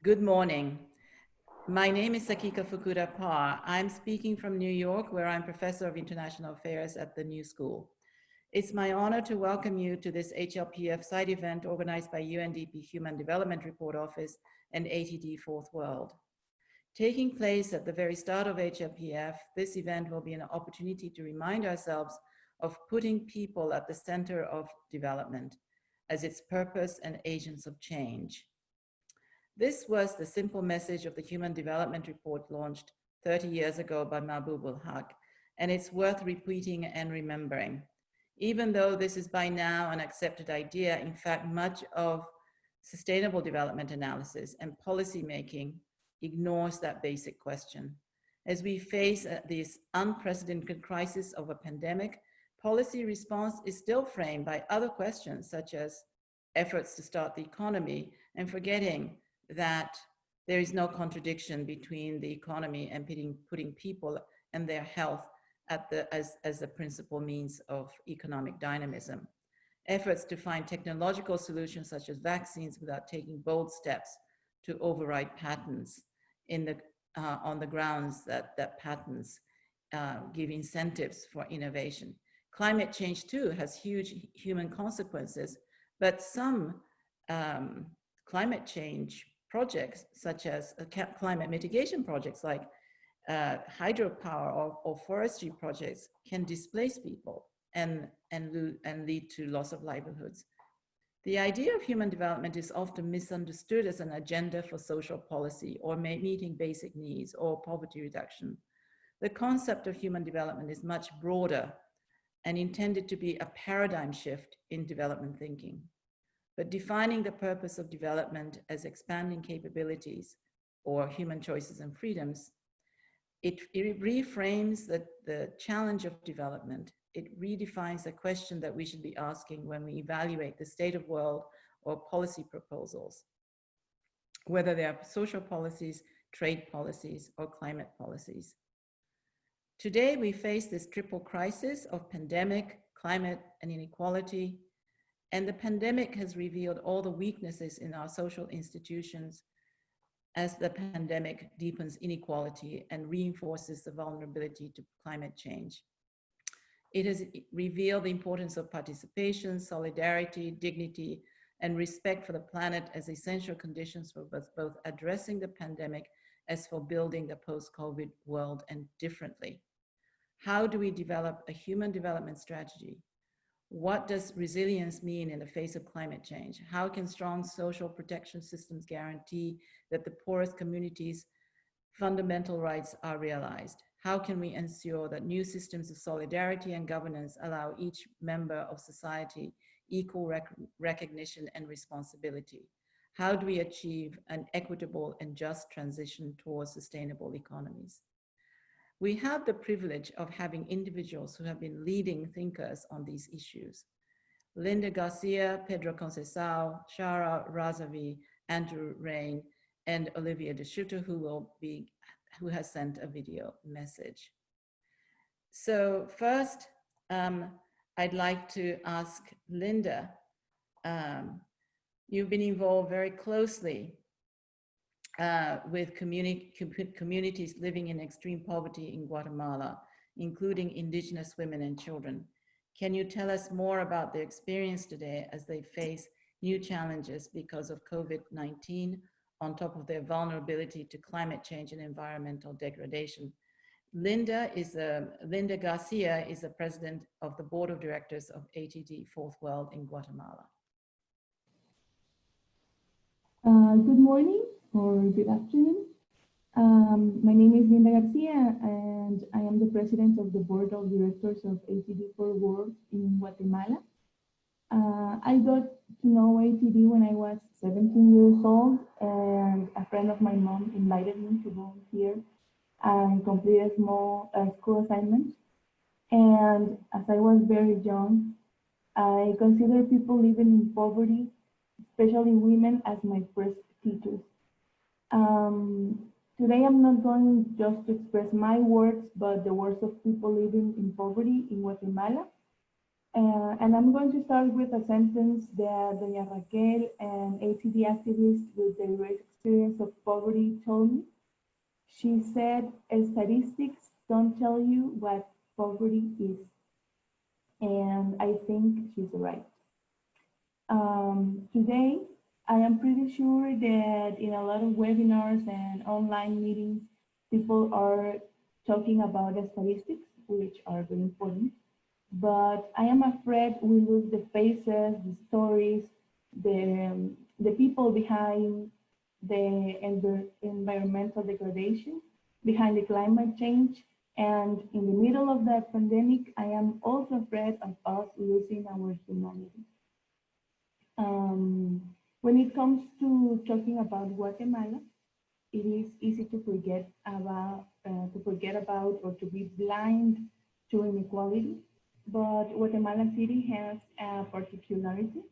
Good morning. My name is Sakika Fukuda Pa. I'm speaking from New York, where I'm Professor of International Affairs at the New School. It's my honor to welcome you to this HLPF side event organized by UNDP Human Development Report Office and ATD Fourth World. Taking place at the very start of HLPF, this event will be an opportunity to remind ourselves of putting people at the center of development as its purpose and agents of change. This was the simple message of the Human Development Report launched 30 years ago by Mahbub ul-Haq, and it's worth repeating and remembering. Even though this is by now an accepted idea, in fact, much of sustainable development analysis and policy making ignores that basic question. As we face this unprecedented crisis of a pandemic, policy response is still framed by other questions such as efforts to start the economy and forgetting that there is no contradiction between the economy and putting people and their health as the principal means of economic dynamism. Efforts to find technological solutions such as vaccines without taking bold steps to override patterns on the grounds that patterns give incentives for innovation. Climate change too has huge human consequences, but some climate change projects such as climate mitigation projects like hydropower or forestry projects can displace people and lead to loss of livelihoods. The idea of human development is often misunderstood as an agenda for social policy or meeting basic needs or poverty reduction. The concept of human development is much broader and intended to be a paradigm shift in development thinking. But defining the purpose of development as expanding capabilities or human choices and freedoms, it reframes the challenge of development. It redefines the question that we should be asking when we evaluate the state of world or policy proposals, whether they are social policies, trade policies, or climate policies. Today, we face this triple crisis of pandemic, climate, and inequality. And the pandemic has revealed all the weaknesses in our social institutions as the pandemic deepens inequality and reinforces the vulnerability to climate change. It has revealed the importance of participation, solidarity, dignity, and respect for the planet as essential conditions for both addressing the pandemic as for building the post-COVID world and differently. How do we develop a human development strategy? What does resilience mean in the face of climate change? How can strong social protection systems guarantee that the poorest communities' fundamental rights are realized? How can we ensure that new systems of solidarity and governance allow each member of society equal recognition and responsibility? How do we achieve an equitable and just transition towards sustainable economies? We have the privilege of having individuals who have been leading thinkers on these issues. Linda Garcia, Pedro Conceição, Shara Razavi, Andrew Rain, and Olivia De Schutter, who has sent a video message. So first, I'd like to ask Linda, you've been involved very closely with communities living in extreme poverty in Guatemala, including indigenous women and children. Can you tell us more about their experience today as they face new challenges because of COVID-19 on top of their vulnerability to climate change and environmental degradation? Linda Garcia is the president of the board of directors of ATD Fourth World in Guatemala. Good morning or good afternoon. My name is Linda Garcia and I am the president of the board of directors of ATD Fourth World in Guatemala. I got to know ATD when I was 17 years old, and a friend of my mom invited me to volunteer and complete a small school assignment. And as I was very young, I considered people living in poverty, especially women, as my first teachers. Today I'm not going just to express my words, but the words of people living in poverty in Guatemala. And I'm going to start with a sentence that Doña Raquel and ATD activists with diverse experience of poverty told me. She said, statistics don't tell you what poverty is. And I think she's right. Today, I am pretty sure that in a lot of webinars and online meetings, people are talking about the statistics, which are very important. But I am afraid we lose the faces, the stories, the people behind the environmental degradation, behind the climate change. And in the middle of that pandemic, I am also afraid of us losing our humanity. When it comes to talking about Guatemala, it is easy to forget about or to be blind to inequality. But Guatemala City has a particularity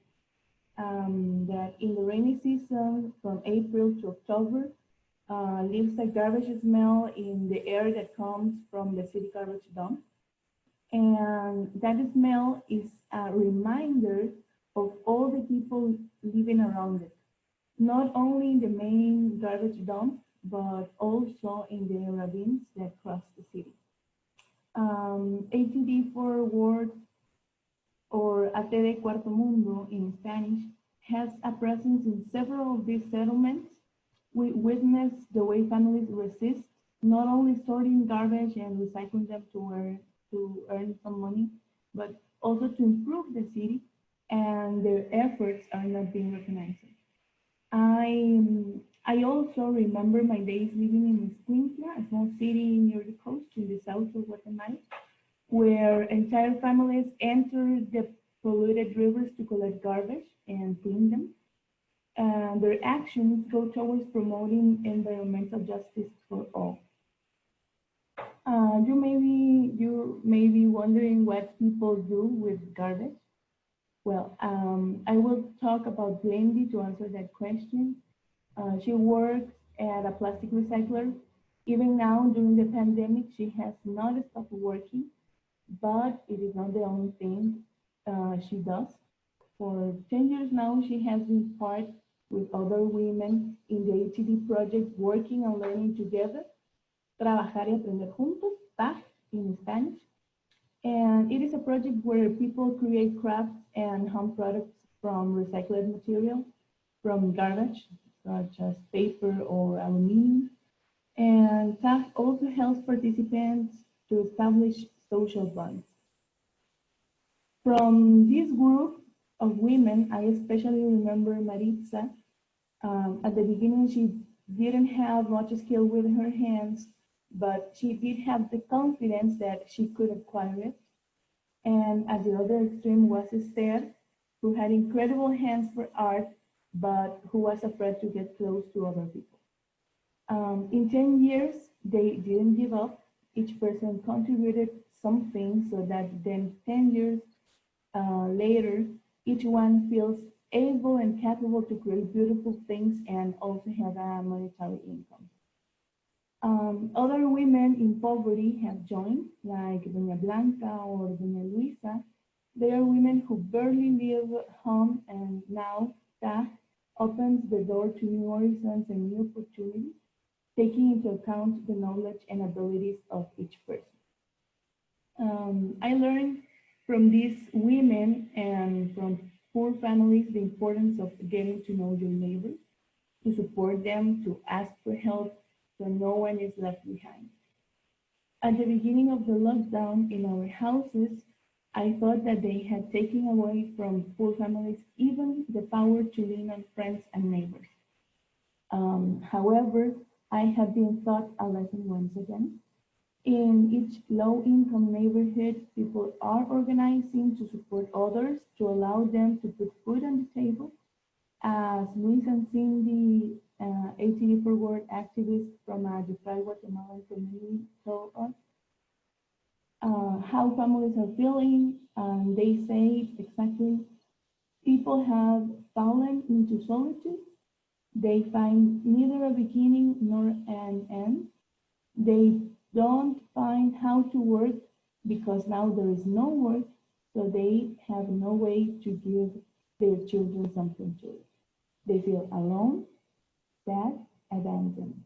that in the rainy season from April to October leaves a garbage smell in the air that comes from the city garbage dump. And that smell is a reminder of all the people living around it, not only in the main garbage dump, but also in the ravines that cross the city. ATD for World, or ATD Cuarto Mundo in Spanish, has a presence in several of these settlements. We witness the way families resist, not only sorting garbage and recycling them to earn some money, but also to improve the city, and their efforts are not being recognized. I also remember my days living in Escuintla, a small city near the coast in the south of Guatemala, where entire families enter the polluted rivers to collect garbage and clean them. And their actions go towards promoting environmental justice for all. You may be wondering what people do with garbage. Well, I will talk about Blendy to answer that question. She works at a plastic recycler. Even now, during the pandemic, she has not stopped working, but it is not the only thing she does. For 10 years now, she has been part with other women in the HED project, working and learning together, Trabajar y Aprender Juntos, PAJ in Spanish. And it is a project where people create crafts and home products from recycled material, from garbage, such as paper or aluminum. And TAG also helps participants to establish social bonds. From this group of women, I especially remember Maritza. At the beginning, she didn't have much skill with her hands, but she did have the confidence that she could acquire it. And at the other extreme was Esther, who had incredible hands for art, but who was afraid to get close to other people. In 10 years, they didn't give up. Each person contributed something so that then 10 years later, each one feels able and capable to create beautiful things and also have a monetary income. Other women in poverty have joined, like Doña Blanca or Doña Luisa. They are women who barely leave home, and now TAG opens the door to new horizons and new opportunities, taking into account the knowledge and abilities of each person. I learned from these women and from poor families the importance of getting to know your neighbors, to support them, to ask for help, so no one is left behind. At the beginning of the lockdown in our houses, I thought that they had taken away from poor families even the power to lean on friends and neighbors. However, I have been taught a lesson once again. In each low-income neighborhood, people are organizing to support others, to allow them to put food on the table. As Luis and Cindy, ATD for World activists from a deprived Guatemalan community told us, how families are feeling, and they say exactly, people have fallen into solitude. They find neither a beginning nor an end. They don't find how to work because now there is no work, so they have no way to give their children something to eat. They feel alone, instead abandoned.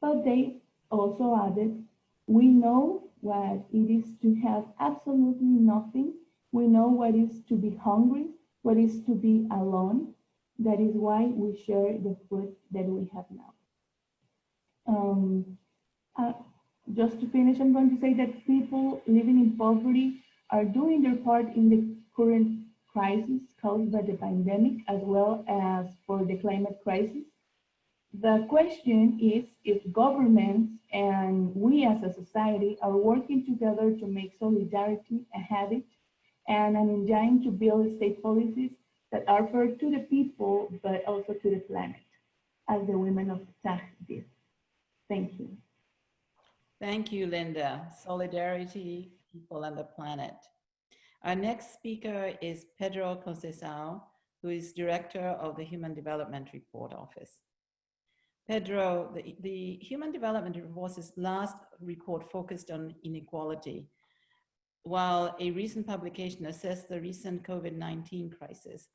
But they also added, we know what it is to have absolutely nothing. We know what it is to be hungry, what it is to be alone. That is why we share the food that we have now. Um, uh, just to finish, I'm going to say that people living in poverty are doing their part in the current crisis caused by the pandemic, as well as for the climate crisis. The question is if governments and we as a society are working together to make solidarity a habit and an engine to build state policies that are fair to the people, but also to the planet, as the women of TAG did. Thank you. Thank you, Linda. Solidarity, people, and the planet. Our next speaker is Pedro Conceição, who is Director of the Human Development Report Office. Pedro, the Human Development Report's last report focused on inequality, while a recent publication assessed the recent COVID-19 crisis.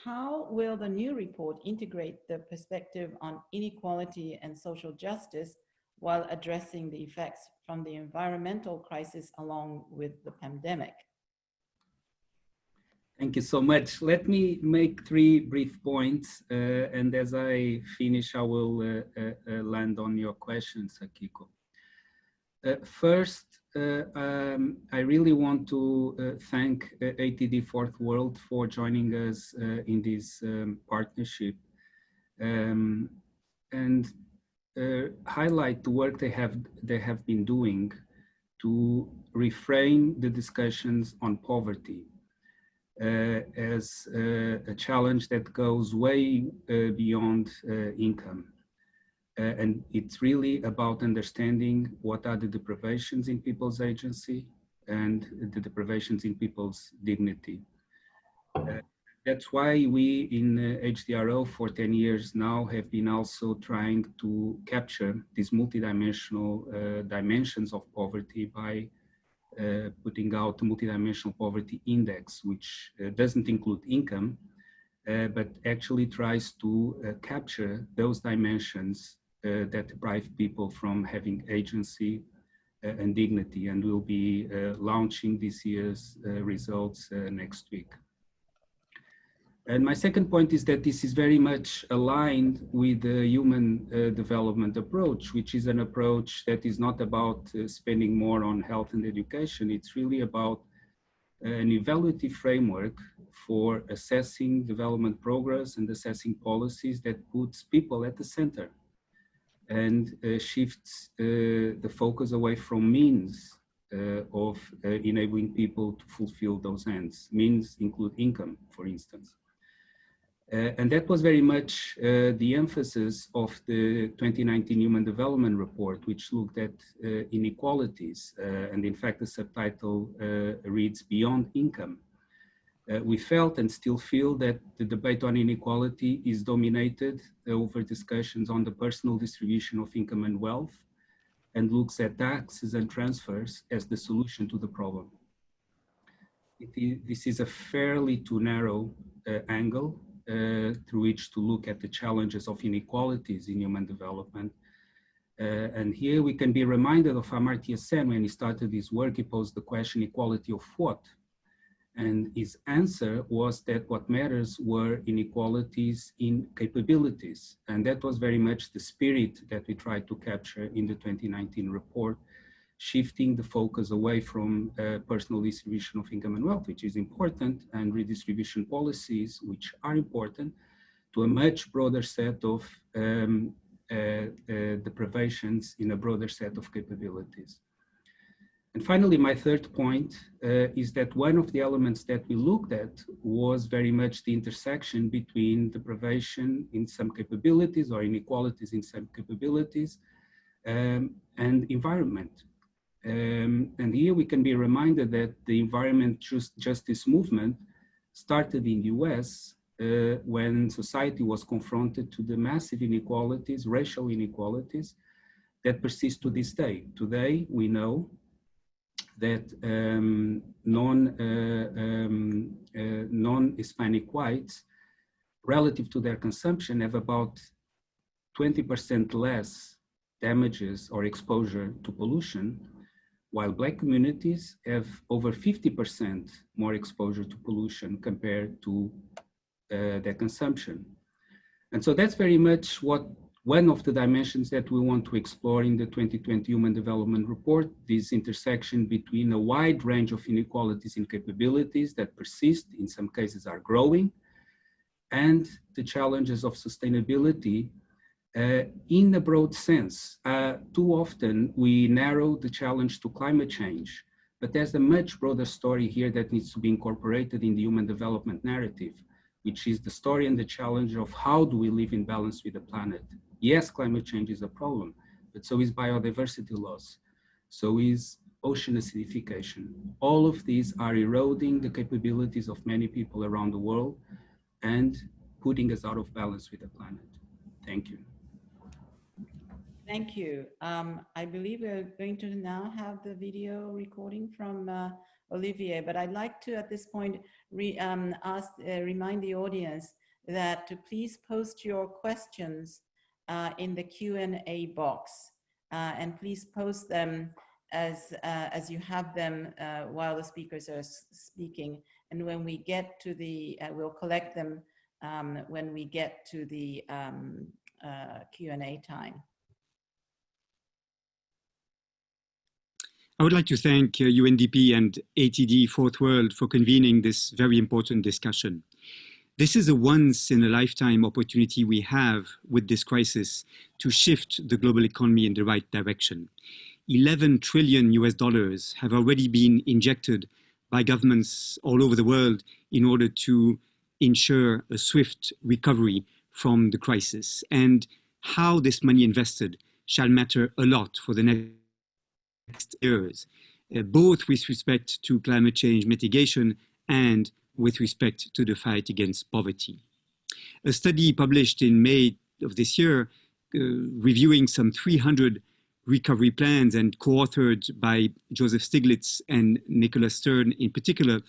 How will the new report integrate the perspective on inequality and social justice while addressing the effects from the environmental crisis along with the pandemic? Thank you so much. Let me make three brief points, and as I finish, I will land on your questions, Akiko. First, I really want to thank ATD Fourth World for joining us in this partnership and highlight the work they have been doing to reframe the discussions on poverty as a challenge that goes way beyond income. And it's really about understanding what are the deprivations in people's agency and the deprivations in people's dignity. That's why we in HDRO for 10 years now have been also trying to capture these multidimensional dimensions of poverty by putting out the multidimensional poverty index, which doesn't include income, but actually tries to capture those dimensions that deprive people from having agency and dignity, and we'll be launching this year's results next week. And my second point is that this is very much aligned with the human development approach, which is an approach that is not about spending more on health and education. It's really about an evaluative framework for assessing development progress and assessing policies that puts people at the center and shifts the focus away from means of enabling people to fulfill those ends. Means include income, for instance. And that was very much the emphasis of the 2019 Human Development Report, which looked at inequalities. And in fact, the subtitle reads Beyond Income. We felt and still feel that the debate on inequality is dominated over discussions on the personal distribution of income and wealth, and looks at taxes and transfers as the solution to the problem. This is a fairly too narrow angle through which to look at the challenges of inequalities in human development. And here we can be reminded of Amartya Sen. When he started his work, he posed the question, equality of what? And his answer was that what matters were inequalities in capabilities. And that was very much the spirit that we tried to capture in the 2019 report, shifting the focus away from personal distribution of income and wealth, which is important, and redistribution policies, which are important, to a much broader set of deprivations in a broader set of capabilities. And finally, my third point is that one of the elements that we looked at was very much the intersection between deprivation in some capabilities or inequalities in some capabilities and environment. And here we can be reminded that the environment justice movement started in the US when society was confronted to the massive inequalities, racial inequalities that persist to this day. Today, we know that non-Hispanic whites, relative to their consumption, have about 20% less damages or exposure to pollution, while Black communities have over 50% more exposure to pollution compared to their consumption. And so that's very much one of the dimensions that we want to explore in the 2020 Human Development Report, this intersection between a wide range of inequalities in capabilities that persist, in some cases are growing, and the challenges of sustainability in a broad sense. Too often we narrow the challenge to climate change, but there's a much broader story here that needs to be incorporated in the human development narrative, which is the story and the challenge of how do we live in balance with the planet. Yes, climate change is a problem, but so is biodiversity loss, so is ocean acidification. All of these are eroding the capabilities of many people around the world and putting us out of balance with the planet. Thank you. Thank you. I believe we're going to now have the video recording from Olivier, but I'd like to, at this point, remind the audience that to please post your questions in the Q&A box, and please post them as you have them while the speakers are speaking. And when we get to the, we'll collect them when we get to the Q&A time. I would like to thank UNDP and ATD Fourth World for convening this very important discussion. This is a once-in-a-lifetime opportunity we have with this crisis to shift the global economy in the right direction. $11 trillion have already been injected by governments all over the world in order to ensure a swift recovery from the crisis. And how this money invested shall matter a lot for the next years, both with respect to climate change mitigation and with respect to the fight against poverty. A study published in May of this year, reviewing some 300 recovery plans and co-authored by Joseph Stiglitz and Nicholas Stern in particular,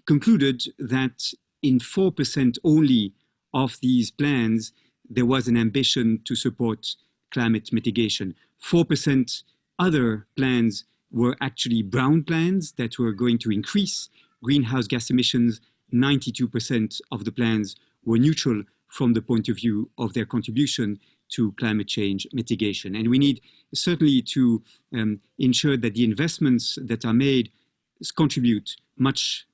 concluded that in 4% only of these plans, there was an ambition to support climate mitigation. 4% other plans were actually brown plans that were going to increase greenhouse gas emissions. 92% of the plans were neutral from the point of view of their contribution to climate change mitigation. And we need certainly to ensure that the investments that are made contribute much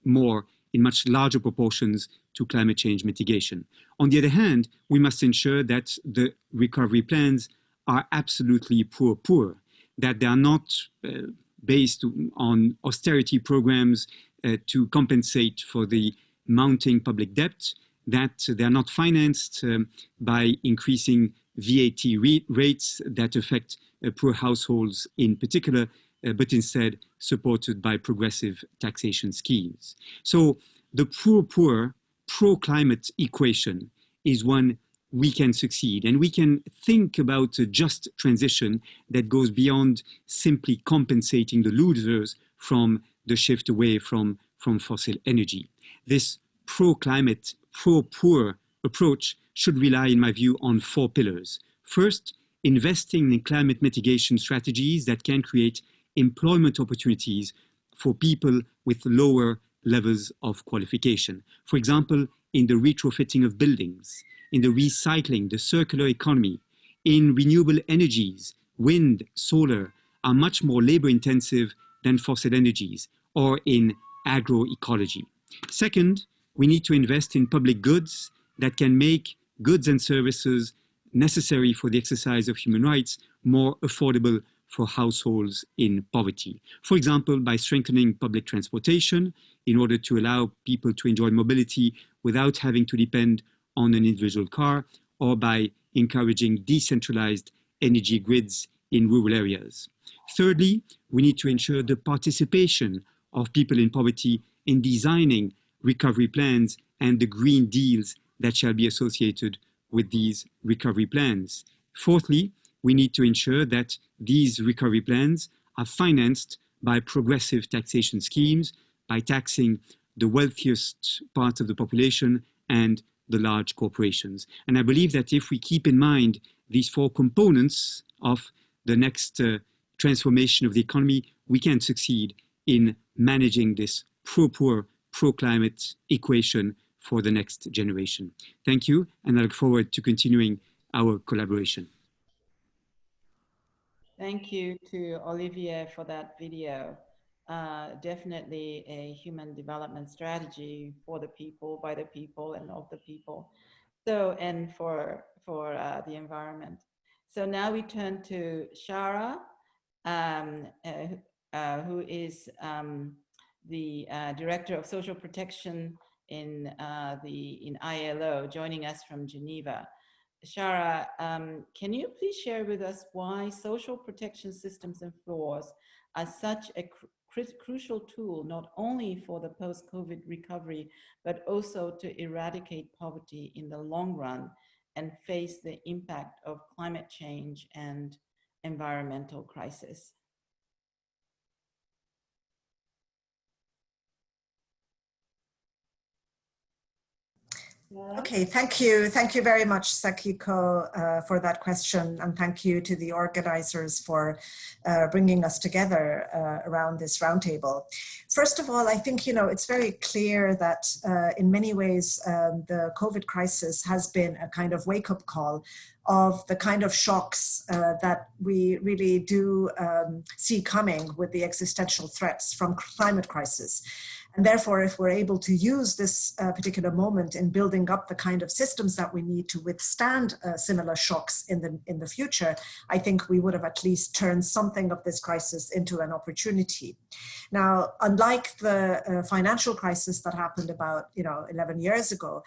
more in much larger proportions to climate change mitigation. On the other hand, we must ensure that the recovery plans are absolutely poor, that they are not based on austerity programs to compensate for the mounting public debt, that they are not financed by increasing VAT rates that affect poor households in particular, but instead supported by progressive taxation schemes. So the poor, pro-climate equation is one we can succeed, and we can think about a just transition that goes beyond simply compensating the losers from the shift away from fossil energy. This pro-climate, pro-poor approach should rely, in my view, on 4 pillars. First, investing in climate mitigation strategies that can create employment opportunities for people with lower levels of qualification. For example, in the retrofitting of buildings, in the recycling, the circular economy, in renewable energies. Wind, solar are much more labor intensive than fossil energies, or in agroecology. Second, we need to invest in public goods that can make goods and services necessary for the exercise of human rights more affordable for households in poverty. For example, by strengthening public transportation in order to allow people to enjoy mobility without having to depend on an individual car, or by encouraging decentralized energy grids in rural areas. Thirdly, we need to ensure the participation of people in poverty in designing recovery plans and the green deals that shall be associated with these recovery plans. Fourthly, we need to ensure that these recovery plans are financed by progressive taxation schemes, by taxing the wealthiest part of the population and the large corporations. And I believe that if we keep in mind these four components of the next transformation of the economy, we can succeed in managing this pro-poor, pro-climate equation for the next generation. Thank you, and I look forward to continuing our collaboration. Thank you to Olivier for that video. Definitely a human development strategy for the people, by the people, and of the people. So, and for the environment. So now we turn to Shara, who is the Director of Social Protection in ILO, joining us from Geneva. Shara, can you please share with us why social protection systems and floors are such a crucial tool, not only for the post-COVID recovery, but also to eradicate poverty in the long run and face the impact of climate change and environmental crisis? Okay, thank you. Thank you very much, Sakiko, for that question. And thank you to the organizers for bringing us together around this roundtable. First of all, I think, it's very clear that in many ways, the COVID crisis has been a kind of wake-up call of the kind of shocks that we really do see coming with the existential threats from climate crisis. And therefore, if we're able to use this particular moment in building up the kind of systems that we need to withstand similar shocks in the future, I think we would have at least turned something of this crisis into an opportunity. Now, unlike the financial crisis that happened about 11 years ago,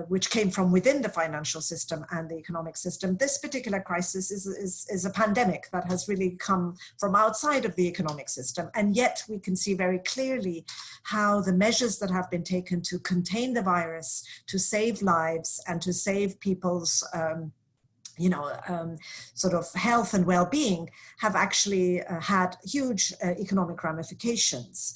which came from within the financial system and the economic system, this particular crisis is a pandemic that has really come from outside of the economic system. And yet we can see very clearly how the measures that have been taken to contain the virus, to save lives and to save people's sort of health and well-being have actually had huge economic ramifications.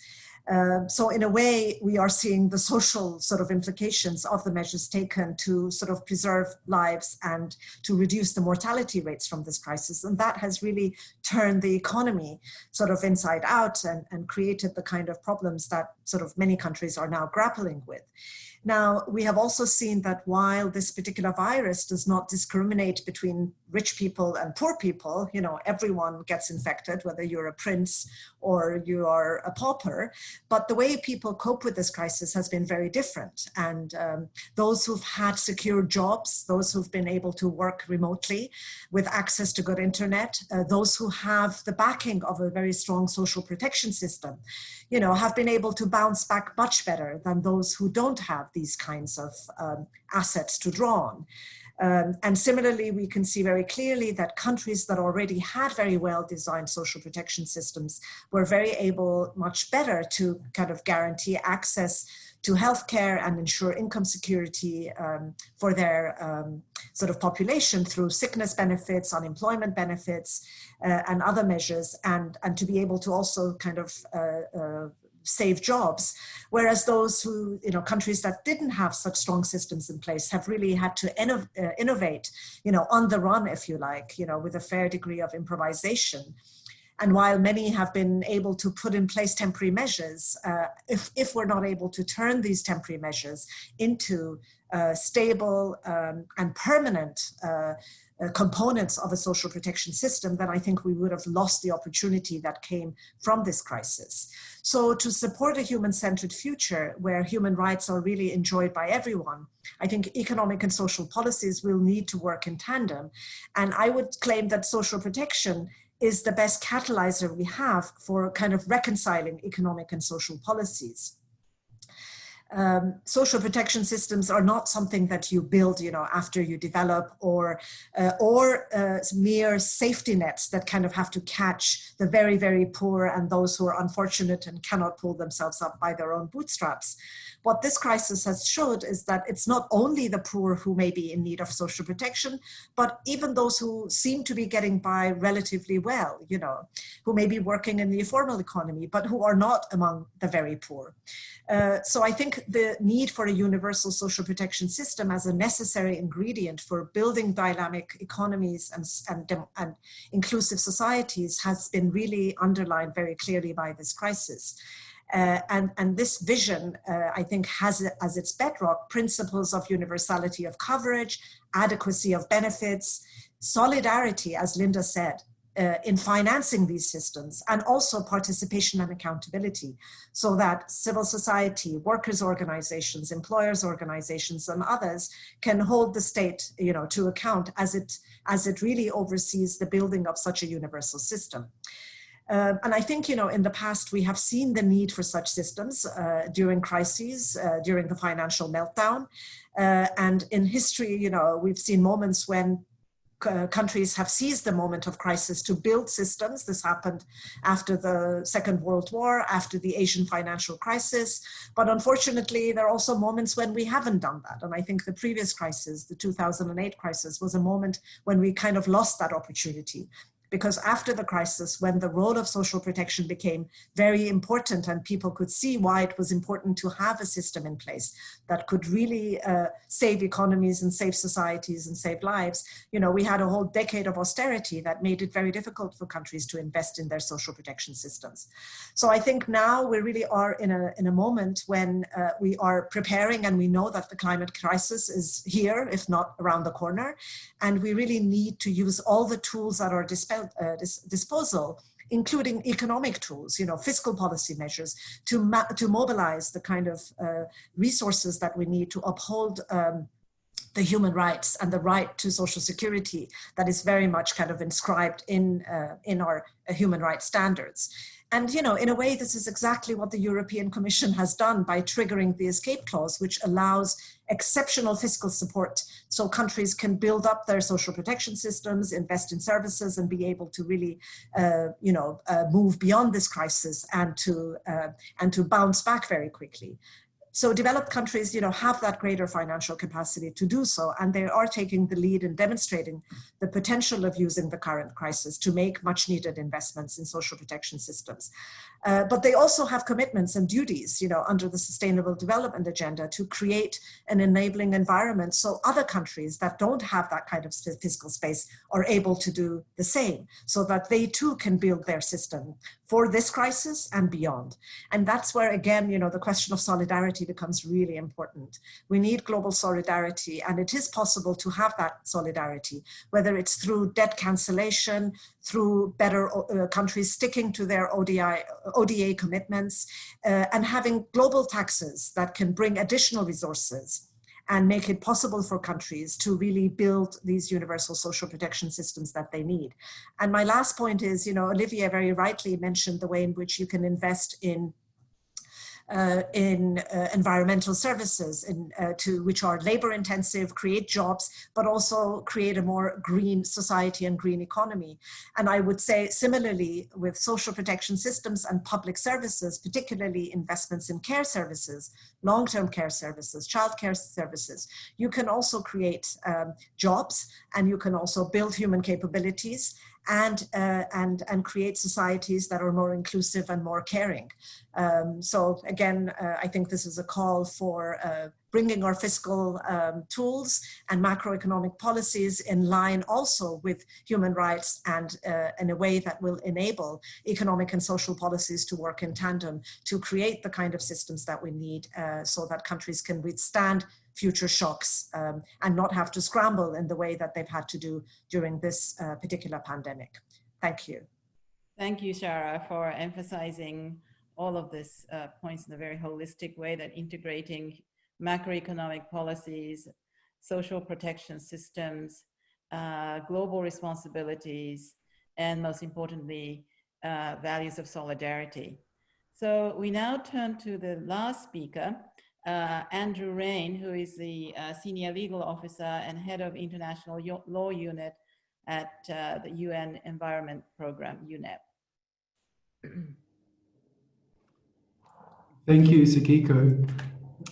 So in a way, we are seeing the social sort of implications of the measures taken to sort of preserve lives and to reduce the mortality rates from this crisis. And that has really turned the economy sort of inside out and created the kind of problems that sort of many countries are now grappling with. Now, we have also seen that while this particular virus does not discriminate between rich people and poor people, everyone gets infected, whether you're a prince or you are a pauper, but the way people cope with this crisis has been very different. And those who've had secure jobs, those who've been able to work remotely with access to good internet, those who have the backing of a very strong social protection system, have been able to bounce back much better than those who don't have these kinds of assets to draw on. And similarly, we can see very clearly that countries that already had very well-designed social protection systems were very able, much better, to kind of guarantee access to healthcare and ensure income security for their sort of population through sickness benefits, unemployment benefits, and other measures, and to be able to also kind of save jobs, whereas those who, countries that didn't have such strong systems in place have really had to innovate, on the run, if you like, with a fair degree of improvisation. And while many have been able to put in place temporary measures, if we're not able to turn these temporary measures into stable and permanent components of a social protection system, then I think we would have lost the opportunity that came from this crisis. So to support a human-centered future where human rights are really enjoyed by everyone, I think economic and social policies will need to work in tandem. And I would claim that social protection is the best catalyzer we have for kind of reconciling economic and social policies. Social protection systems are not something that you build, after you develop, or mere safety nets that kind of have to catch the very, very poor and those who are unfortunate and cannot pull themselves up by their own bootstraps. What this crisis has showed is that it's not only the poor who may be in need of social protection, but even those who seem to be getting by relatively well, who may be working in the informal economy, but who are not among the very poor. So I think think the need for a universal social protection system as a necessary ingredient for building dynamic economies and inclusive societies has been really underlined very clearly by this crisis. And this vision, I think, has as its bedrock principles of universality of coverage, adequacy of benefits, solidarity, as Linda said, in financing these systems, and also participation and accountability, so that civil society, workers' organizations, employers' organizations, and others can hold the state, to account as it really oversees the building of such a universal system. And I think, in the past, we have seen the need for such systems during crises, during the financial meltdown. And in history, we've seen moments when countries have seized the moment of crisis to build systems. This happened after the Second World War, after the Asian financial crisis. But unfortunately, there are also moments when we haven't done that. And I think the previous crisis, the 2008 crisis, was a moment when we kind of lost that opportunity. Because after the crisis, when the role of social protection became very important and people could see why it was important to have a system in place that could really save economies and save societies and save lives, we had a whole decade of austerity that made it very difficult for countries to invest in their social protection systems. So I think now we really are in a moment when we are preparing, and we know that the climate crisis is here, if not around the corner, and we really need to use all the tools at our disposal, including economic tools, fiscal policy measures, to mobilize the kind of resources that we need to uphold the human rights and the right to social security that is very much kind of inscribed in our human rights standards. And, in a way, this is exactly what the European Commission has done by triggering the escape clause, which allows exceptional fiscal support so countries can build up their social protection systems, invest in services, and be able to really, move beyond this crisis and to bounce back very quickly. So developed countries, have that greater financial capacity to do so, and they are taking the lead in demonstrating the potential of using the current crisis to make much needed investments in social protection systems. But they also have commitments and duties, under the Sustainable Development Agenda to create an enabling environment so other countries that don't have that kind of fiscal space are able to do the same, so that they too can build their system for this crisis and beyond. And that's where, again, the question of solidarity becomes really important. We need global solidarity, and it is possible to have that solidarity, whether it's through debt cancellation, through better countries sticking to their ODA commitments, and having global taxes that can bring additional resources and make it possible for countries to really build these universal social protection systems that they need. And my last point is, Olivia very rightly mentioned the way in which you can invest in environmental services, which are labor intensive, create jobs, but also create a more green society and green economy. And I would say similarly with social protection systems and public services, particularly investments in care services, long-term care services, childcare services, you can also create jobs, and you can also build human capabilities and create societies that are more inclusive and more caring. So again, I think this is a call for bringing our fiscal tools and macroeconomic policies in line also with human rights, and in a way that will enable economic and social policies to work in tandem to create the kind of systems that we need so that countries can withstand future shocks and not have to scramble in the way that they've had to do during this particular pandemic. Thank you. Thank you, Shara, for emphasizing all of these points in a very holistic way, that integrating macroeconomic policies, social protection systems, global responsibilities, and most importantly, values of solidarity. So we now turn to the last speaker, Andrew Rain, who is the Senior Legal Officer and Head of International Law Unit at the UN Environment Program, UNEP. Thank you, Sakiko.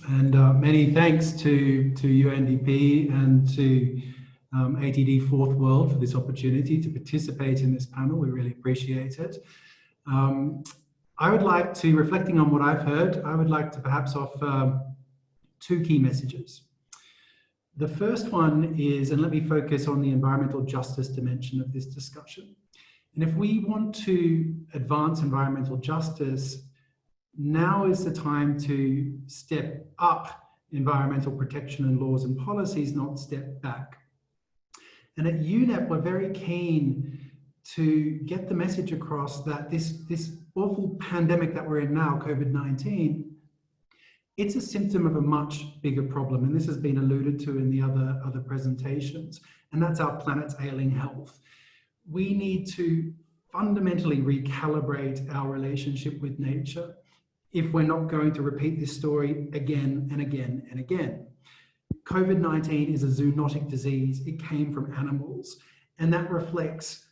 And many thanks to UNDP and to ATD Fourth World for this opportunity to participate in this panel. We really appreciate it. I would like to, reflecting on what I've heard, I would like to perhaps offer two key messages. The first one is, and let me focus on the environmental justice dimension of this discussion. And if we want to advance environmental justice, now is the time to step up environmental protection and laws and policies, not step back. And at UNEP, we're very keen to get the message across that this awful pandemic that we're in now, COVID-19, it's a symptom of a much bigger problem. And this has been alluded to in the other presentations, and that's our planet's ailing health. We need to fundamentally recalibrate our relationship with nature if we're not going to repeat this story again and again and again. COVID-19 is a zoonotic disease. It came from animals, and that reflects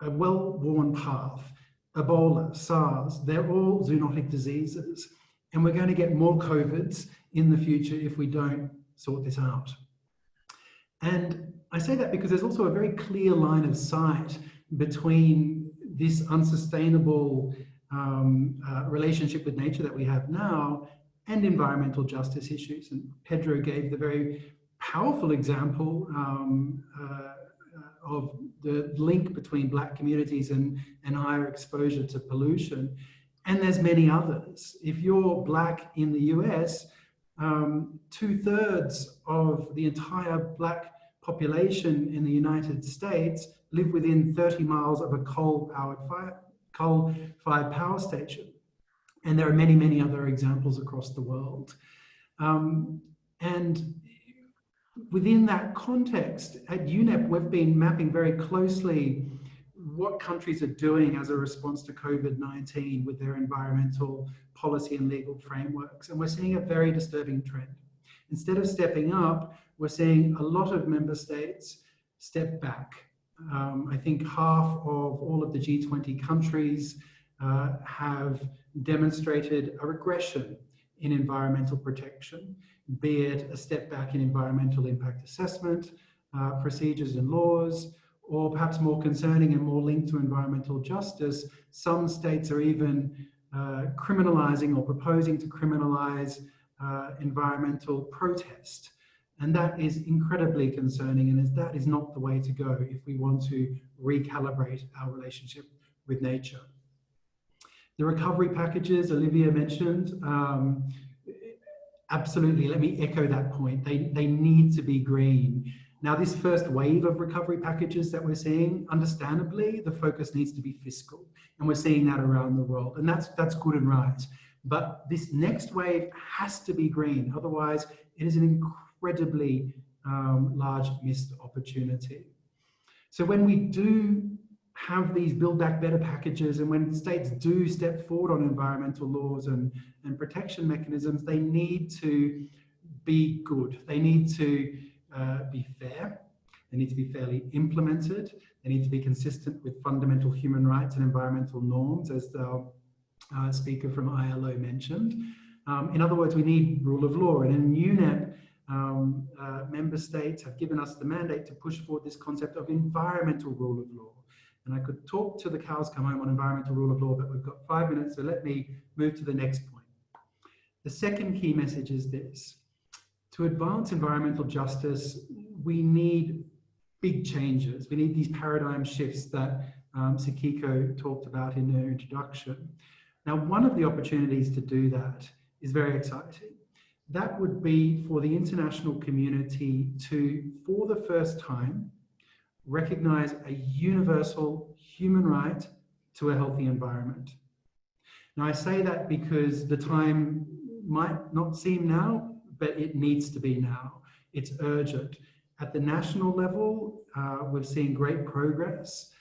a well-worn path. Ebola, SARS, they're all zoonotic diseases, and we're going to get more COVIDs in the future if we don't sort this out. And I say that because there's also a very clear line of sight between this unsustainable relationship with nature that we have now and environmental justice issues. And Pedro gave the very powerful example of the link between Black communities and higher exposure to pollution. And there's many others. If you're Black in the US, 2/3 of the entire Black population in the United States live within 30 miles of a coal-fired power station. And there are many, many other examples across the world. And within that context, at UNEP, we've been mapping very closely what countries are doing as a response to COVID-19 with their environmental policy and legal frameworks. And we're seeing a very disturbing trend. Instead of stepping up, we're seeing a lot of member states step back. I think half of all of the G20 countries have demonstrated a regression in environmental protection, be it a step back in environmental impact assessment, procedures and laws, or perhaps more concerning and more linked to environmental justice, some states are even criminalizing or proposing to criminalize environmental protest. And that is incredibly concerning, and that is not the way to go if we want to recalibrate our relationship with nature. The recovery packages Olivia mentioned, absolutely, let me echo that point. They need to be green. Now, this first wave of recovery packages that we're seeing, understandably, the focus needs to be fiscal, and we're seeing that around the world, and that's good and right. But this next wave has to be green, otherwise it is an incredibly large missed opportunity. So when we do have these Build Back Better packages, and when states do step forward on environmental laws and protection mechanisms, they need to be good. They need to be fair. They need to be fairly implemented. They need to be consistent with fundamental human rights and environmental norms, as the speaker from ILO mentioned. In other words, we need rule of law. And in UNEP, member states have given us the mandate to push forward this concept of environmental rule of law. And I could talk till the cows come home on environmental rule of law, but we've got 5 minutes, so let me move to the next point. The second key message is this. To advance environmental justice, we need big changes. We need these paradigm shifts that Sakiko talked about in her introduction. Now, one of the opportunities to do that is very exciting. That would be for the international community to, for the first time, recognize a universal human right to a healthy environment. Now, I say that because the time might not seem now, but it needs to be now. It's urgent. At the national level, we've seen great progress.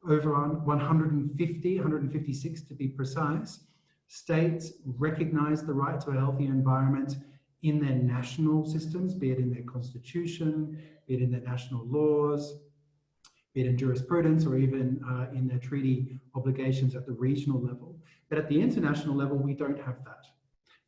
Over 156 to be precise, states recognize the right to a healthy environment in their national systems, be it in their constitution, be it in their national laws, be it in jurisprudence, or even in their treaty obligations at the regional level. But at the international level, we don't have that.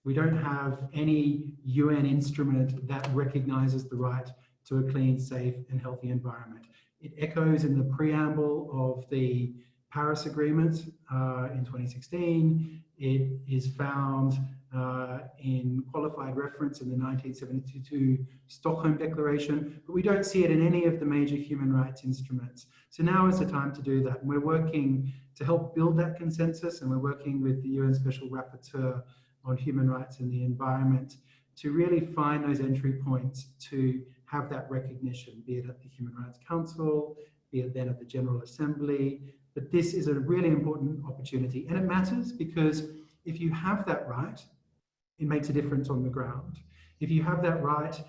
We don't have any UN instrument that recognizes the right to a clean, safe, and healthy environment. It echoes in the preamble of the Paris Agreement in 2016. It is found in qualified reference in the 1972 Stockholm Declaration, but we don't see it in any of the major human rights instruments. So now is the time to do that. And we're working to help build that consensus, and we're working with the UN Special Rapporteur on Human Rights and the Environment to really find those entry points to have that recognition, be it at the Human Rights Council, be it then at the General Assembly. But this is a really important opportunity, and it matters because if you have that right, it makes a difference on the ground. If you have that right,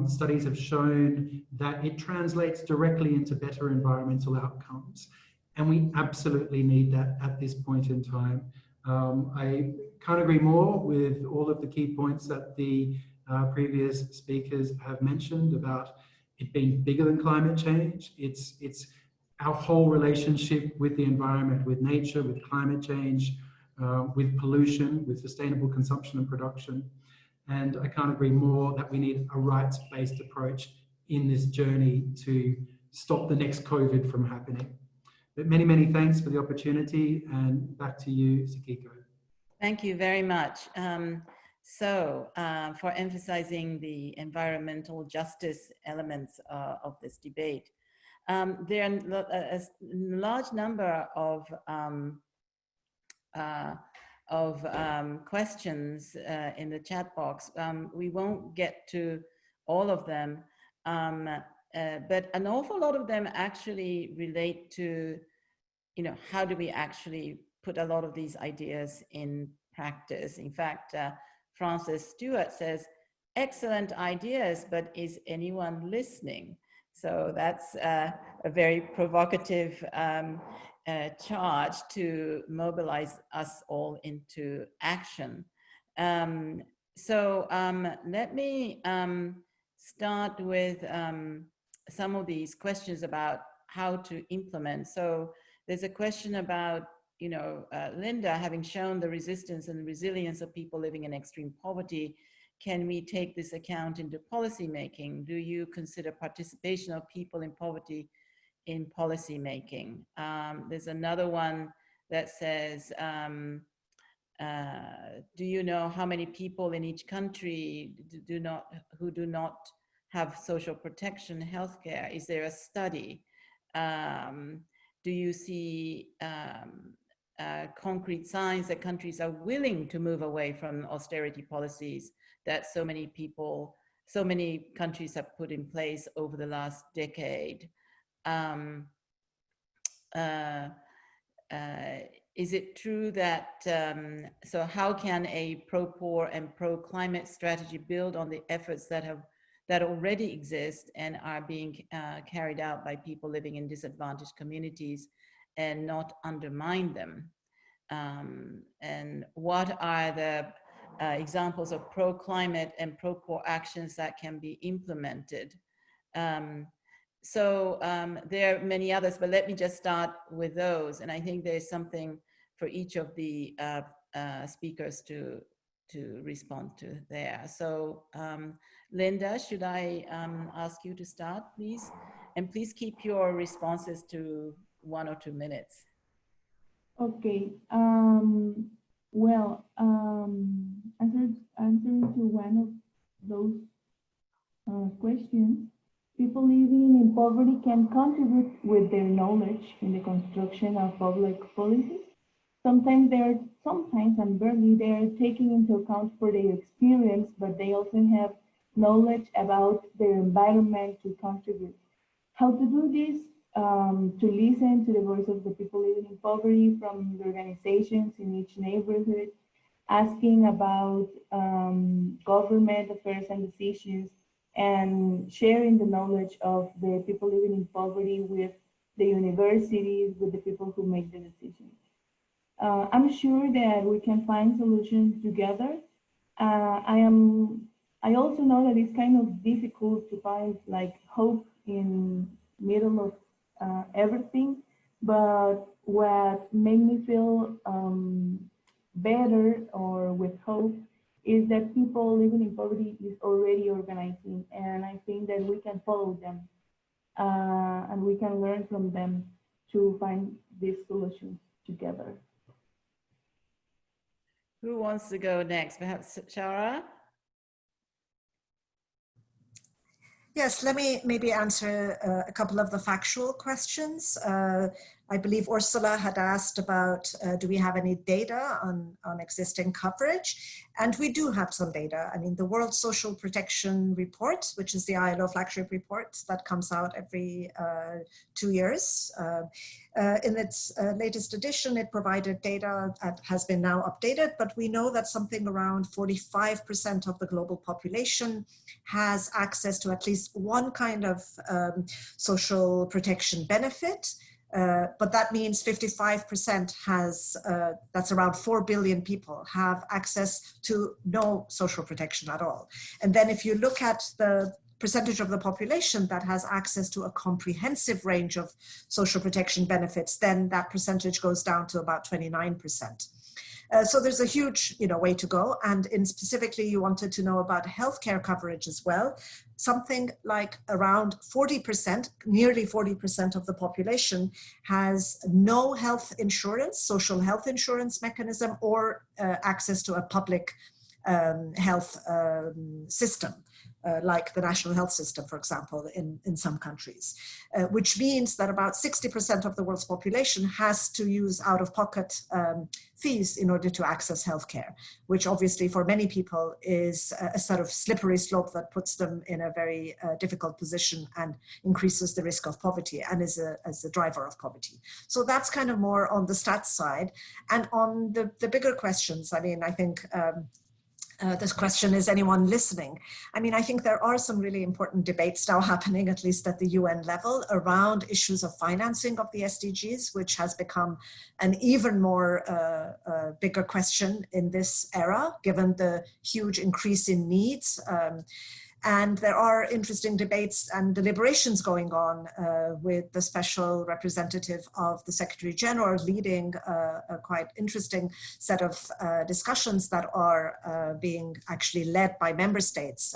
studies have shown that it translates directly into better environmental outcomes. And we absolutely need that at this point in time. I can't agree more with all of the key points that the previous speakers have mentioned about it being bigger than climate change. It's our whole relationship with the environment, with nature, with climate change, with pollution, with sustainable consumption and production. And I can't agree more that we need a rights-based approach in this journey to stop the next COVID from happening. But many, many thanks for the opportunity, and back to you, Sakiko. Thank you very much. For emphasizing the environmental justice elements of this debate, there are a large number of questions in the chat box. We won't get to all of them, but an awful lot of them actually relate to, how do we actually put a lot of these ideas in practice? In fact, Frances Stewart says, excellent ideas, but is anyone listening? So that's a very provocative charge to mobilize us all into action. Let me start with some of these questions about how to implement. So there's a question about, Linda, having shown the resistance and resilience of people living in extreme poverty, can we take this account into policy making? Do you consider participation of people in poverty in policy making? There's another one that says, do you know how many people in each country who do not have social protection, healthcare? Is there a study? Do you see concrete signs that countries are willing to move away from austerity policies that so many countries have put in place over the last decade? Is it true that, so how can a pro-poor and pro-climate strategy build on the efforts that already exist and are being carried out by people living in disadvantaged communities and not undermine them? And what are the examples of pro-climate and pro-poor actions that can be implemented? There are many others, but let me just start with those. And I think there's something for each of the speakers to respond to there. So Linda, should I ask you to start, please? And please keep your responses to 1 or 2 minutes. Okay. Answering to one of those questions, people living in poverty can contribute with their knowledge in the construction of public policies. Sometimes and barely they are taking into account for their experience, but they also have knowledge about their environment to contribute. How to do this? To listen to the voice of the people living in poverty from the organizations in each neighborhood, asking about government affairs and decisions, and sharing the knowledge of the people living in poverty with the universities, with the people who make the decisions. I'm sure that we can find solutions together. I also know that it's kind of difficult to find like hope in middle of everything, but what made me feel better or with hope is that people living in poverty is already organizing, and I think that we can follow them and we can learn from them to find these solutions together. Who wants to go next? Perhaps Shara? Yes, let me maybe answer a couple of the factual questions. I believe Ursula had asked about, do we have any data on existing coverage? And we do have some data. I mean, the World Social Protection Report, which is the ILO flagship report that comes out every 2 years. In its latest edition, it provided data that has been now updated, but we know that something around 45% of the global population has access to at least one kind of social protection benefit. But that means 55% has, that's around 4 billion people, have access to no social protection at all. And then if you look at the percentage of the population that has access to a comprehensive range of social protection benefits, then that percentage goes down to about 29%. So there's a huge, way to go. And in specifically, you wanted to know about healthcare coverage as well. Something like around 40%, nearly 40% of the population has no health insurance, social health insurance mechanism, or access to a public health system. Like the national health system, for example, in some countries, which means that about 60% of the world's population has to use out-of-pocket fees in order to access healthcare, which obviously for many people is a sort of slippery slope that puts them in a very difficult position and increases the risk of poverty and is a driver of poverty. So that's kind of more on the stats side. And on the bigger questions, I mean, I think this question, is anyone listening? I mean, I think there are some really important debates now happening, at least at the UN level, around issues of financing of the SDGs, which has become an even more bigger question in this era, given the huge increase in needs. And there are interesting debates and deliberations going on with the special representative of the Secretary General leading a quite interesting set of discussions that are being actually led by member states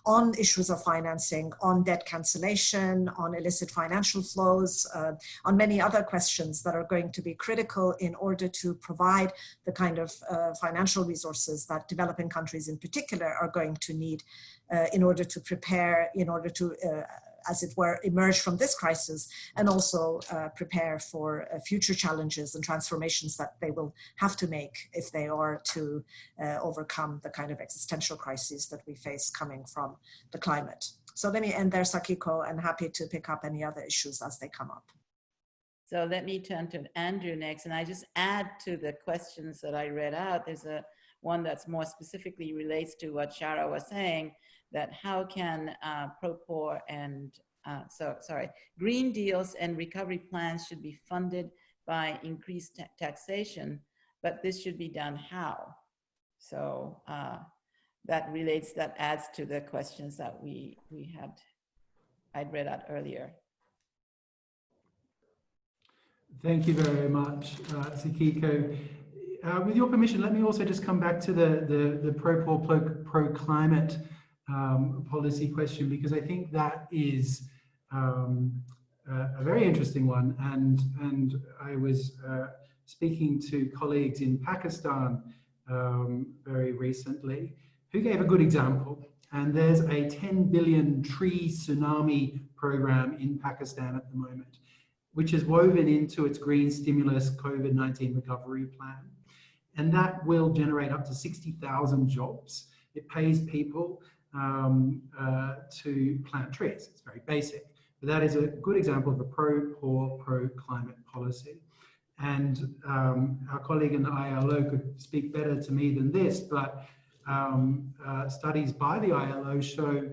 on issues of financing, on debt cancellation, on illicit financial flows, on many other questions that are going to be critical in order to provide the kind of financial resources that developing countries in particular are going to need in order to prepare, in order to, as it were, emerge from this crisis, and also prepare for future challenges and transformations that they will have to make if they are to overcome the kind of existential crises that we face coming from the climate. So let me end there, Sakiko, and happy to pick up any other issues as they come up. So let me turn to Andrew next, and I just add to the questions that I read out. There's one that's more specifically relates to what Shara was saying, that how can pro-poor and, green deals and recovery plans should be funded by increased taxation, but this should be done how? So that relates, that adds to the questions that I'd read out earlier. Thank you very much, Sakiko. With your permission, let me also just come back to the pro-poor, pro-climate policy question, because I think that is a very interesting one. And I was speaking to colleagues in Pakistan very recently who gave a good example. And there's a 10 billion tree tsunami program in Pakistan at the moment, which is woven into its green stimulus COVID-19 recovery plan. And that will generate up to 60,000 jobs. It pays people to plant trees. It's very basic, but that is a good example of a pro-poor, pro-climate policy. And our colleague in the ILO could speak better to me than this, but studies by the ILO show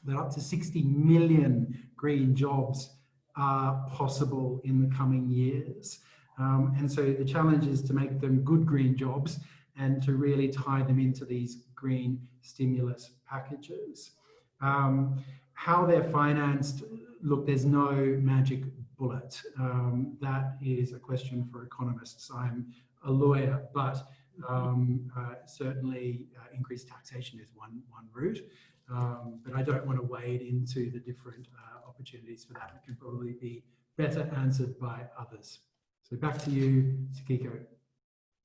that up to 60 million green jobs are possible in the coming years. And so the challenge is to make them good green jobs and to really tie them into these green stimulus packages. How they're financed, look, there's no magic bullet. That is a question for economists. I'm a lawyer, but certainly increased taxation is one route. But I don't want to wade into the different opportunities for that. It can probably be better answered by others. So back to you, Sakiko.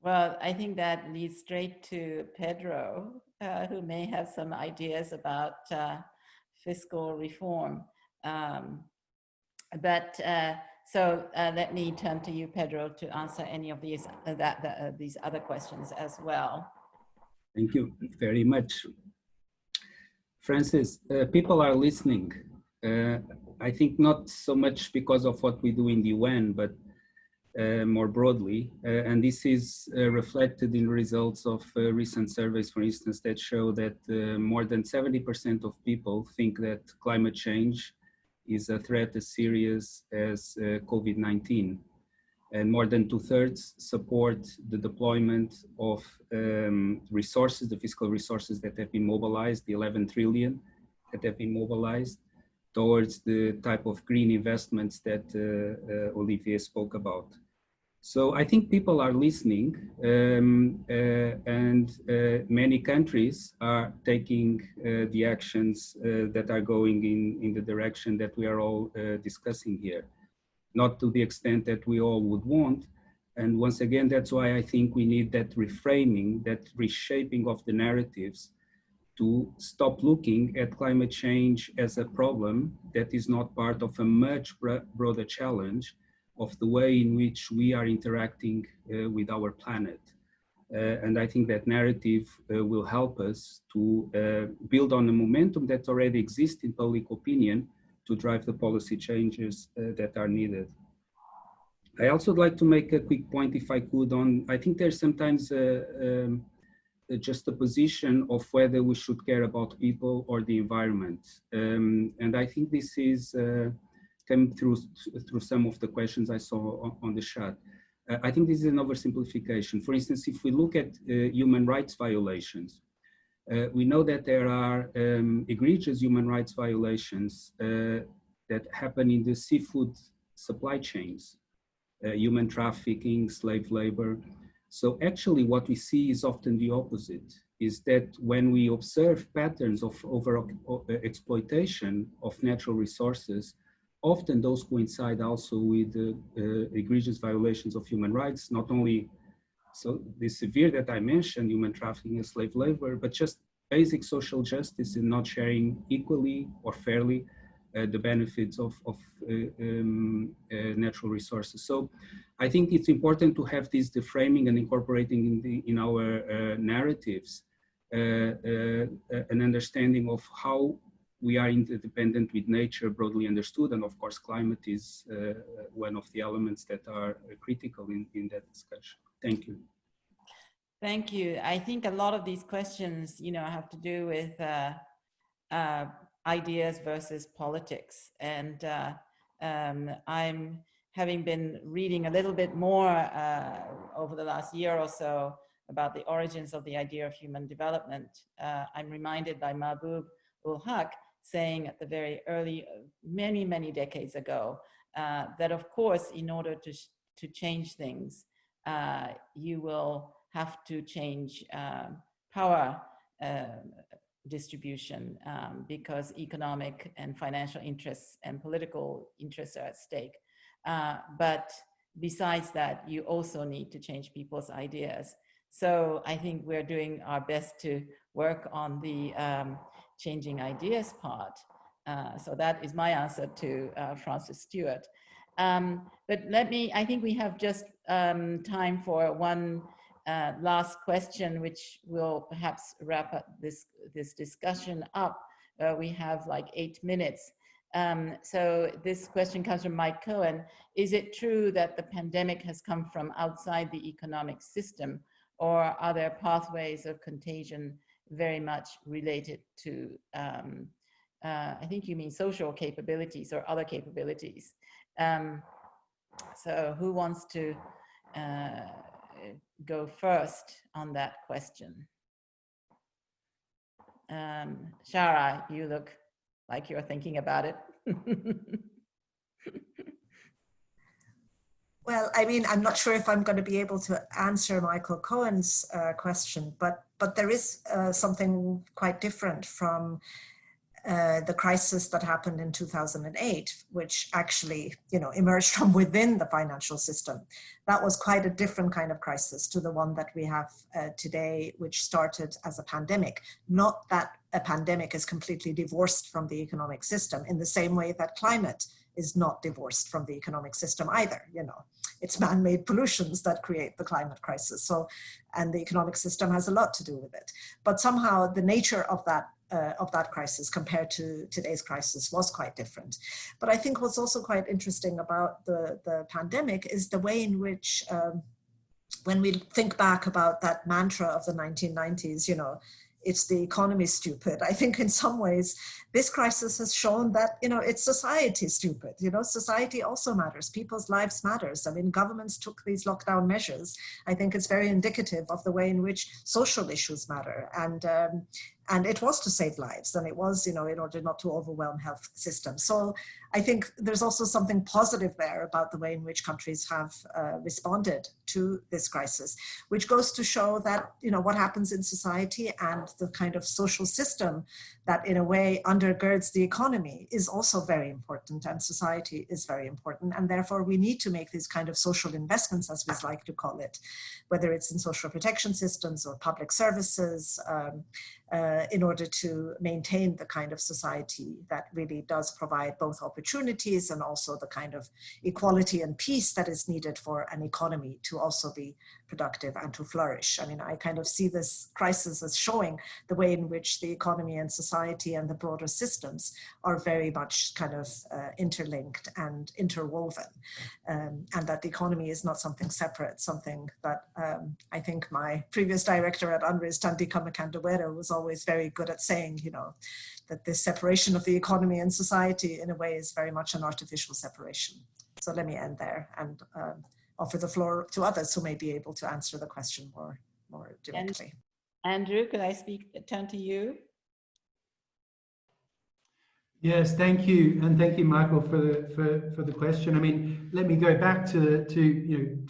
Well, I think that leads straight to Pedro, who may have some ideas about fiscal reform. So let me turn to you, Pedro, to answer any of these these other questions as well. Thank you very much. Francis, people are listening. I think not so much because of what we do in the UN, but more broadly. And this is reflected in results of recent surveys, for instance, that show that more than 70% of people think that climate change is a threat as serious as COVID-19. And more than 2/3 support the deployment of resources, the fiscal resources that have been mobilized, the 11 trillion that have been mobilized towards the type of green investments that Olivier spoke about. So I think people are listening, and many countries are taking the actions that are going in the direction that we are all discussing here. Not to the extent that we all would want. And once again, that's why I think we need that reframing, that reshaping of the narratives to stop looking at climate change as a problem that is not part of a much broader challenge of the way in which we are interacting with our planet. And I think that narrative will help us to build on the momentum that already exists in public opinion to drive the policy changes that are needed. I also would like to make a quick point, if I could, on, I think there's sometimes just a position of whether we should care about people or the environment. And I think this is came through some of the questions I saw on the chat. I think this is an oversimplification. For instance, if we look at human rights violations, we know that there are egregious human rights violations that happen in the seafood supply chains, human trafficking, slave labor. So actually what we see is often the opposite, is that when we observe patterns of exploitation of natural resources, often those coincide also with egregious violations of human rights, not only so the severe that I mentioned, human trafficking and slave labor, but just basic social justice in not sharing equally or fairly the benefits of natural resources. So I think it's important to have this deframing and incorporating in our narratives an understanding of how we are interdependent with nature, broadly understood, and of course climate is one of the elements that are critical in that discussion. Thank you. Thank you. I think a lot of these questions, have to do with ideas versus politics. And I'm having been reading a little bit more over the last year or so about the origins of the idea of human development. I'm reminded by Mahbub ul Haq saying at the very early, many decades ago, that of course, in order to change things, you will have to change power distribution because economic and financial interests and political interests are at stake. But besides that, you also need to change people's ideas. So I think we're doing our best to work on the changing ideas part. So that is my answer to Francis Stewart. But I think we have just time for one last question, which will perhaps wrap up this discussion up. We have like 8 minutes. So this question comes from Mike Cohen. Is it true that the pandemic has come from outside the economic system, or are there pathways of contagion very much related to, I think you mean social capabilities or other capabilities? So who wants to go first on that question? Shara, you look like you're thinking about it. Well, I mean, I'm not sure if I'm going to be able to answer Michael Cohen's question, but there is something quite different from the crisis that happened in 2008, which actually, emerged from within the financial system. That was quite a different kind of crisis to the one that we have today, which started as a pandemic. Not that a pandemic is completely divorced from the economic system in the same way that climate is not divorced from the economic system either. It's man-made pollutions that create the climate crisis. So, and the economic system has a lot to do with it. But somehow the nature of that crisis compared to today's crisis was quite different. But I think what's also quite interesting about the pandemic is the way in which, when we think back about that mantra of the 1990s, it's the economy stupid. I think in some ways, this crisis has shown that, it's society stupid. Society also matters. People's lives matters. I mean, governments took these lockdown measures. I think it's very indicative of the way in which social issues matter. And it was to save lives, and it was, in order not to overwhelm health systems. So I think there's also something positive there about the way in which countries have responded to this crisis, which goes to show that, what happens in society and the kind of social system that in a way undergirds the economy is also very important, and society is very important. And therefore we need to make these kind of social investments, as we like to call it, whether it's in social protection systems or public services, in order to maintain the kind of society that really does provide both opportunities and also the kind of equality and peace that is needed for an economy to also be productive and to flourish. I mean, I kind of see this crisis as showing the way in which the economy and society and the broader systems are very much kind of interlinked and interwoven, and that the economy is not something separate, something that I think my previous director at UNRWA, Tandika Makandawera, was always very good at saying, that this separation of the economy and society in a way is very much an artificial separation. So let me end there and offer the floor to others who may be able to answer the question more directly. And Andrew, could I turn to you? Yes, thank you, and thank you, Michael, for the question. I mean, let me go back to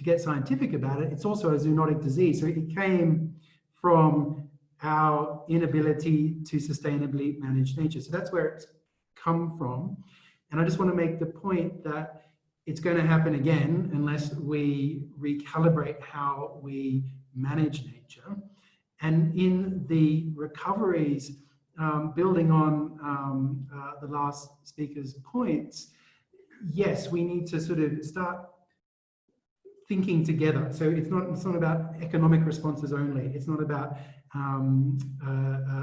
get scientific about it. It's also a zoonotic disease, so it came from our inability to sustainably manage nature. So that's where it's come from, and I just want to make the point that it's going to happen again unless we recalibrate how we manage nature. And in the recoveries, building on the last speaker's points, yes, we need to sort of start thinking together. So it's not about economic responses only. It's not about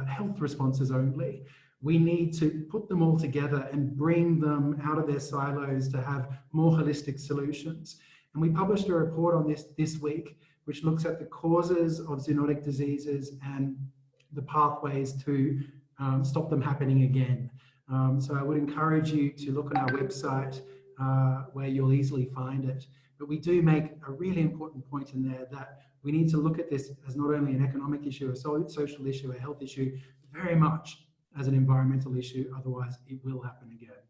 health responses only. We need to put them all together and bring them out of their silos to have more holistic solutions. And we published a report on this week, which looks at the causes of zoonotic diseases and the pathways to stop them happening again. So I would encourage you to look on our website where you'll easily find it. But we do make a really important point in there that we need to look at this as not only an economic issue, a social issue, a health issue, very much as an environmental issue. Otherwise, it will happen again.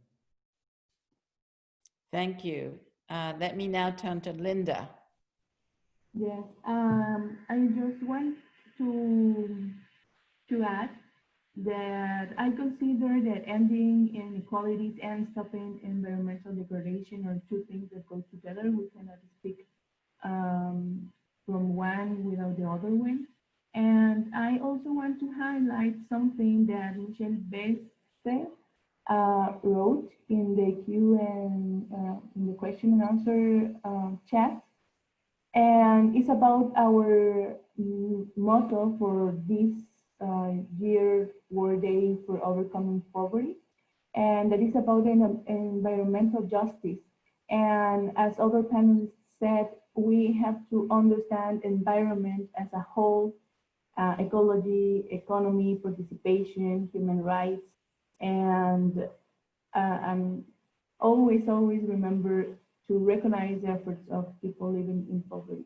Thank you. Let me now turn to Linda. Yes, I just want to add that I consider that ending inequalities and stopping environmental degradation are two things that go together. We cannot speak from one without the other one. And I also want to highlight something that Michelle Best wrote in the in the question and answer chat. And it's about our motto for this year, World Day for Overcoming Poverty. And that is about environmental justice. And as other panelists said, we have to understand environment as a whole, ecology, economy, participation, human rights, and always remember to recognize the efforts of people living in poverty.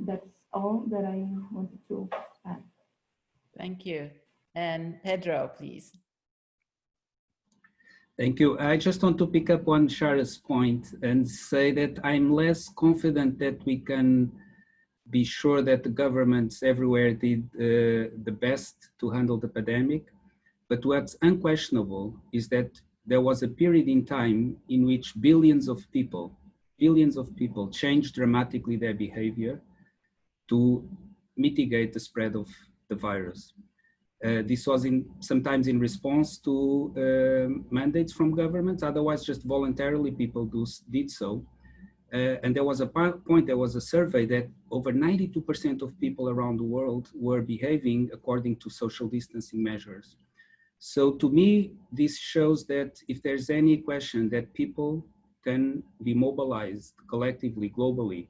That's all that I wanted to add. Thank you. And Pedro, please. Thank you. I just want to pick up on Shara's point and say that I'm less confident that we can be sure that the governments everywhere did the best to handle the pandemic. But what's unquestionable is that there was a period in time in which billions of people changed dramatically their behavior to mitigate the spread of the virus. This was sometimes in response to mandates from governments, otherwise just voluntarily people did so. And there was a point, there was a survey that over 92% of people around the world were behaving according to social distancing measures. So to me, this shows that if there's any question that people can be mobilized collectively, globally,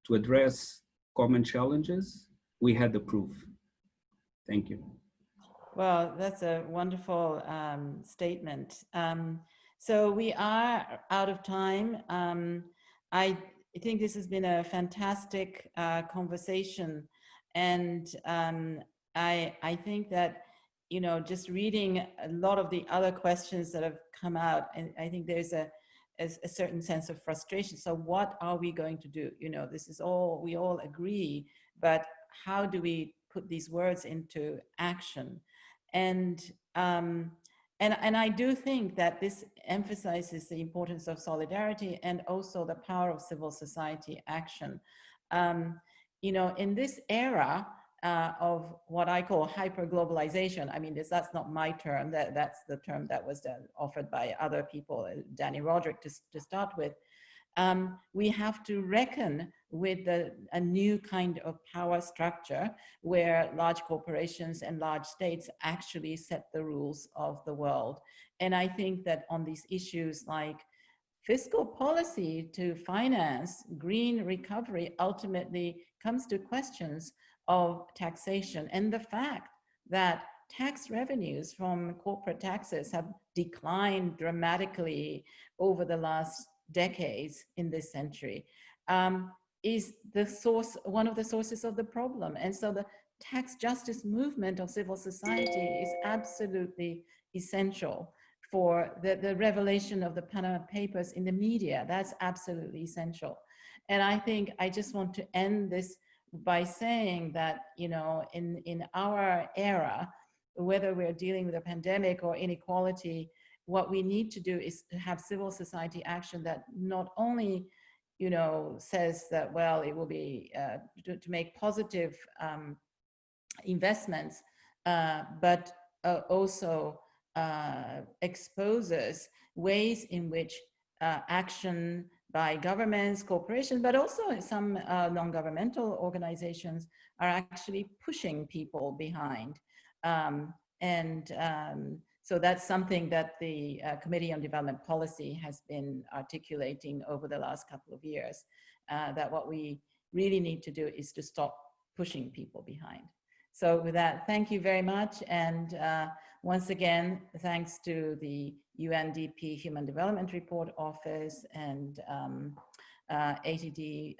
to address common challenges, we had the proof. Thank you. Well, that's a wonderful statement. So we are out of time. I think this has been a fantastic conversation. And I think that, you know, just reading a lot of the other questions that have come out, and I think there's a certain sense of frustration. So what are we going to do? You know, this is all, we all agree, but how do we put these words into action? And I do think that this emphasizes the importance of solidarity and also the power of civil society action. You know, in this era of what I call hyper-globalization, I mean, that's not my term, that's the term that was offered by other people, Danny Roderick to start with. We have to reckon with a new kind of power structure where large corporations and large states actually set the rules of the world. And I think that on these issues like fiscal policy to finance green recovery ultimately comes to questions of taxation, and the fact that tax revenues from corporate taxes have declined dramatically over the last decades in this century is the source, one of the sources of the problem. And so the tax justice movement of civil society is absolutely essential for the revelation of the Panama Papers in the media. That's absolutely essential. And I think I just want to end this by saying that, you know, in our era, whether we're dealing with a pandemic or inequality, what we need to do is to have civil society action that not only, you know, says that, well, it will be to make positive investments, but also exposes ways in which action by governments, corporations, but also some non-governmental organizations are actually pushing people behind. So that's something that the Committee on Development Policy has been articulating over the last couple of years, that what we really need to do is to stop pushing people behind. So with that, thank you very much. And once again, thanks to the UNDP Human Development Report Office and ATD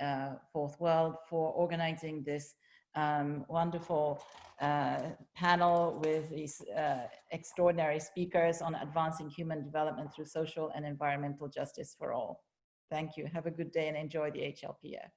Fourth World for organizing this wonderful panel with these extraordinary speakers on advancing human development through social and environmental justice for all. Thank you. Have a good day and enjoy the HLPF.